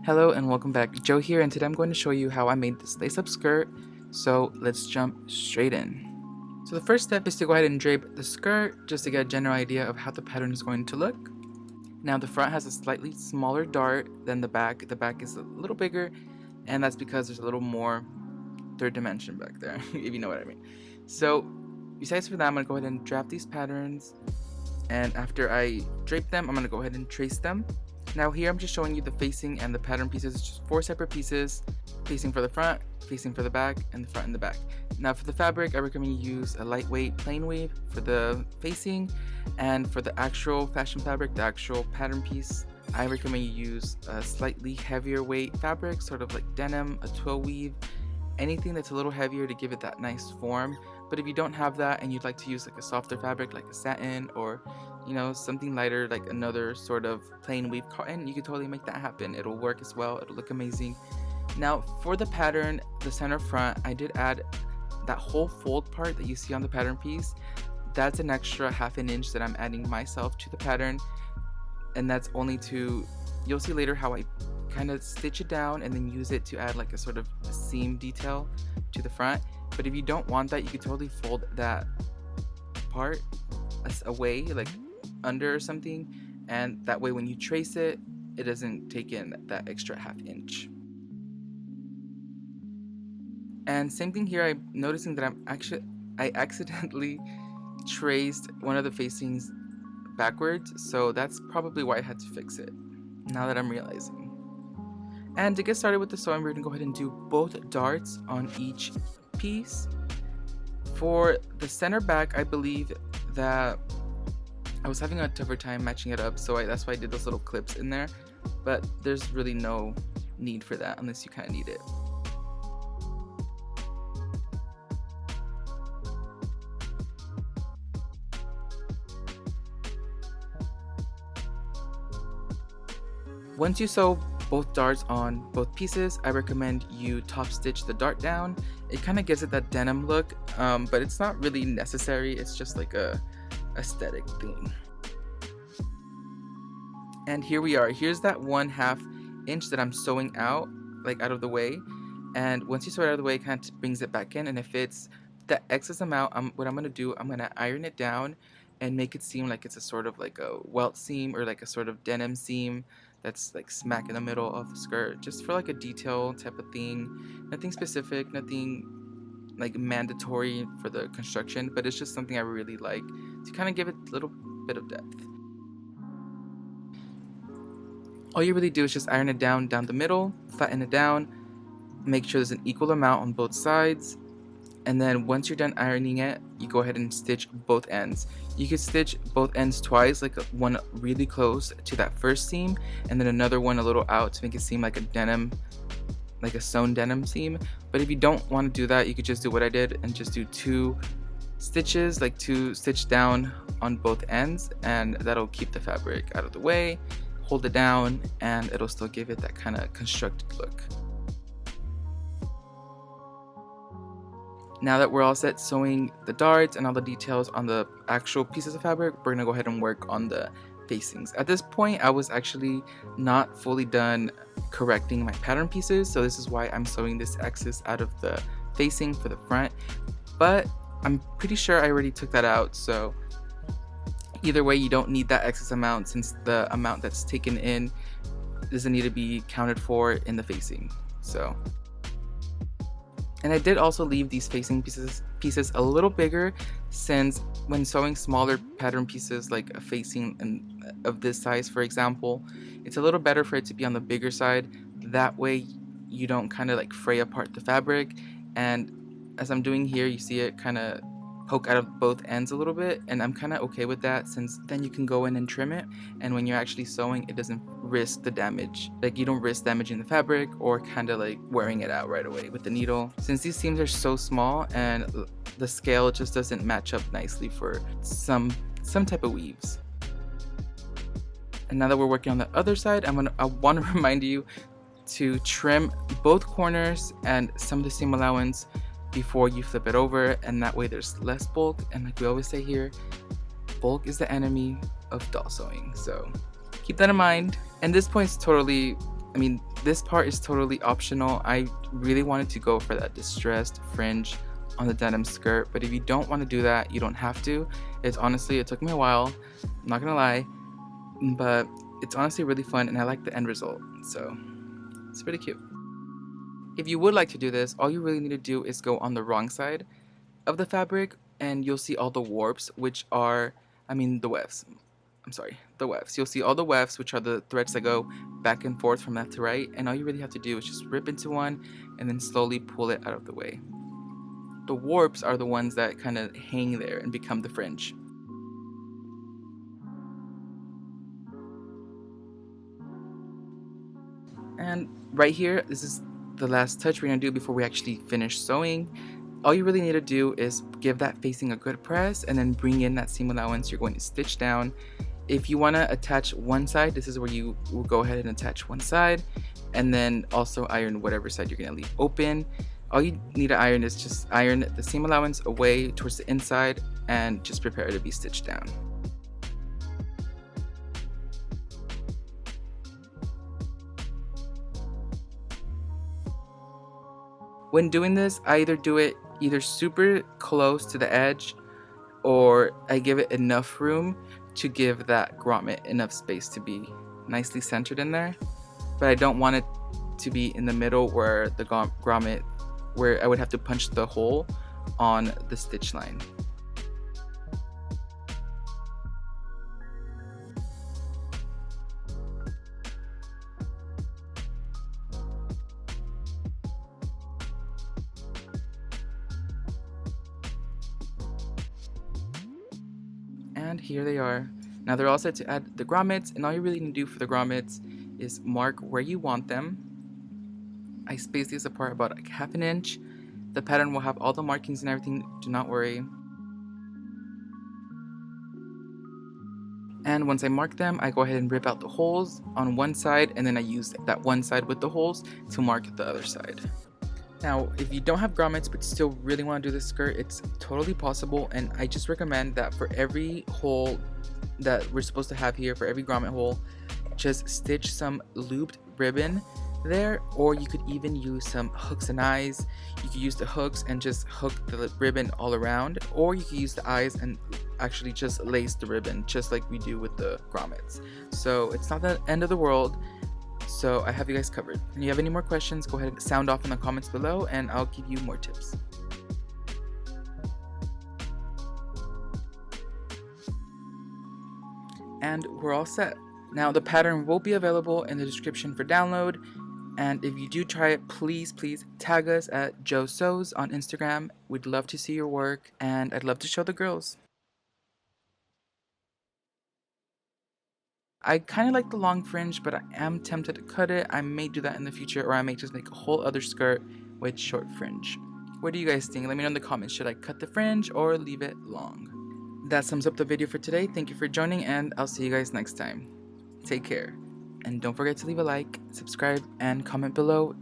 Hello and welcome back. Joe here, and today I'm going to show you how I made this lace-up skirt. So let's jump straight in. So the first step is to go ahead and drape the skirt just to get a general idea of how the pattern is going to look. Now the front has a slightly smaller dart than the back. The back is a little bigger, and that's because there's a little more third dimension back there, if you know what I mean. So besides for that, I'm going to go ahead and draft these patterns, and after I drape them, I'm going to go ahead and trace them. Now here I'm just showing you the facing and the pattern pieces. It's just 4 separate pieces, facing for the front, facing for the back, and the front and the back. Now for the fabric, I recommend you use a lightweight plain weave for the facing, and for the actual fashion fabric, the actual pattern piece, I recommend you use a slightly heavier weight fabric, sort of like denim, a twill weave, anything that's a little heavier to give it that nice form. But if you don't have that and you'd like to use like a softer fabric like a satin, or something lighter like another sort of plain weave cotton, you can totally make that happen. It'll work as well, it'll look amazing. Now for the pattern, the center front, I did add that whole fold part that you see on the pattern piece. That's an extra 1/2 inch that I'm adding myself to the pattern, and that's only to, you'll see later how I kind of stitch it down and then use it to add like a sort of seam detail to the front. But if you don't want that, you could totally fold that part away, like under or something, and that way when you trace it, it doesn't take in that extra 1/2 inch. And same thing here, I'm noticing that I accidentally traced one of the facings backwards, so that's probably why I had to fix it, now that I'm realizing. And to get started with the sewing, we're going to go ahead and do both darts on each piece. For the center back, I believe that I was having a tougher time matching it up, so that's why I did those little clips in there, but there's really no need for that unless you kind of need it. Once you sew both darts on both pieces, I recommend you top stitch the dart down. It kind of gives it that denim look, but it's not really necessary. It's just like a aesthetic thing. And here we are. Here's that 1/2 inch that I'm sewing out, like out of the way. And once you sew it out of the way, it kind of brings it back in. And if it's the excess amount, what I'm gonna do, I'm gonna iron it down and make it seem like it's a sort of like a welt seam, or like a sort of denim seam that's like smack in the middle of the skirt, just for like a detail type of thing. Nothing specific, nothing like mandatory for the construction, but it's just something I really like to kind of give it a little bit of depth. All you really do is just iron it down the middle, flatten it down, make sure there's an equal amount on both sides, and then once you're done ironing it, you go ahead and stitch both ends. You could stitch both ends twice, like one really close to that first seam, and then another one a little out to make it seem like a denim, like a sewn denim seam. But if you don't want to do that, you could just do what I did and just do 2 stitches, like 2 stitch down on both ends, and that'll keep the fabric out of the way, hold it down, and it'll still give it that kind of constructed look. Now that we're all set sewing the darts and all the details on the actual pieces of fabric, we're going to go ahead and work on the facings. At this point, I was actually not fully done correcting my pattern pieces, so this is why I'm sewing this excess out of the facing for the front, but I'm pretty sure I already took that out, so either way you don't need that excess amount, since the amount that's taken in doesn't need to be counted for in the facing. And I did also leave these facing pieces a little bigger, since when sewing smaller pattern pieces like a facing of this size, for example, it's a little better for it to be on the bigger side. That way you don't kind of like fray apart the fabric, and as I'm doing here, you see it kind of poke out of both ends a little bit, and I'm kind of okay with that, since then you can go in and trim it, and when you're actually sewing, it doesn't risk the damage. Like, you don't risk damaging the fabric or kind of like wearing it out right away with the needle, since these seams are so small and the scale just doesn't match up nicely for some type of weaves. And now that we're working on the other side, I want to remind you to trim both corners and some of the seam allowance before you flip it over, and that way there's less bulk. And like we always say here, bulk is the enemy of doll sewing, so keep that in mind. And this point's totally, I mean, This part is totally optional. I really wanted to go for that distressed fringe on the denim skirt, but if you don't want to do that, you don't have to. It took me a while, I'm not gonna lie, but it's honestly really fun and I like the end result, so it's pretty cute. If you would like to do this, all you really need to do is go on the wrong side of the fabric and you'll see all the warps, which are, the wefts. I'm sorry, the wefts. You'll see all the wefts, which are the threads that go back and forth from left to right, and all you really have to do is just rip into one and then slowly pull it out of the way. The warps are the ones that kind of hang there and become the fringe. And right here, this is the last touch we're going to do before we actually finish sewing. All you really need to do is give that facing a good press and then bring in that seam allowance you're going to stitch down. If you want to attach one side, this is where you will go ahead and attach one side and then also iron whatever side you're going to leave open. All you need to iron is just iron the seam allowance away towards the inside and just prepare it to be stitched down. When doing this, I either do it super close to the edge or I give it enough room to give that grommet enough space to be nicely centered in there. But I don't want it to be in the middle where the grommet, where I would have to punch the hole on the stitch line. And here they are. Now they're all set to add the grommets, and all you really need to do for the grommets is mark where you want them. I spaced these apart about like ½ an inch. The pattern will have all the markings and everything, do not worry. And once I mark them, I go ahead and rip out the holes on one side, and then I use that one side with the holes to mark the other side. Now, if you don't have grommets but still really want to do this skirt, it's totally possible, and I just recommend that for every hole that we're supposed to have here, for every grommet hole, just stitch some looped ribbon there, or you could even use some hooks and eyes. You could use the hooks and just hook the ribbon all around, or you could use the eyes and actually just lace the ribbon just like we do with the grommets. So it's not the end of the world. So I have you guys covered. If you have any more questions, go ahead and sound off in the comments below and I'll give you more tips. And we're all set. Now the pattern will be available in the description for download. And if you do try it, please tag us at Joe Sews on Instagram. We'd love to see your work and I'd love to show the girls. I kind of like the long fringe, but I am tempted to cut it. I may do that in the future, or I may just make a whole other skirt with short fringe. What do you guys think? Let me know in the comments. Should I cut the fringe or leave it long? That sums up the video for today. Thank you for joining, and I'll see you guys next time. Take care. And don't forget to leave a like, subscribe, and comment below.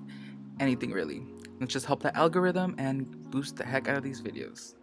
Anything really. Let's just help the algorithm and boost the heck out of these videos.